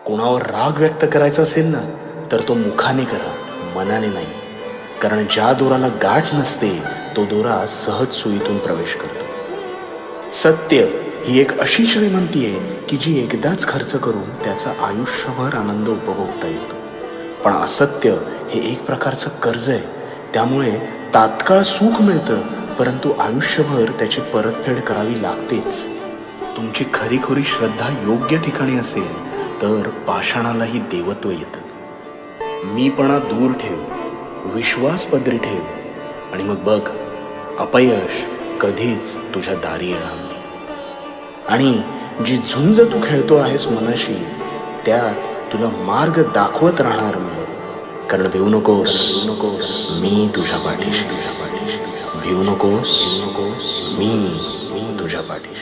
कोणावर राग व्यक्त करायचा असेल ना, तर तो मुखाने करा, मनाने नाही. कारण ज्या दोराला गाठ नसते तो दोरा सहज सुईतून प्रवेश करतो. सत्य ही एक अशी श्रीमंती आहे की जी एकदाच खर्च करून त्याचा आयुष्यभर आनंद उपभोगता येतो. पण असत्य हे एक प्रकारचं कर्ज आहे. त्यामुळे तात्काळ सुख मिळतं, परंतु आयुष्यभर त्याची परतफेड करावी लागतेच. तुमची खरीखुरी श्रद्धा योग्य ठिकाणी असेल तर पाषाणालाही देवत्व येतं. मीपणा दूर ठेव, विश्वास पदरी ठेव, आणि मग बघ, अपयश कधीच तुझ्या दारी येणार नाही. आणि जी झुंज तू खेळतो आहेस मनाशी, त्यात तुला मार्ग दाखवत राहणार मी. कारण भिवू नकोस, मी तुझ्या पाठीशी. भिवू नकोस, मी तुझ्या पाठीशी.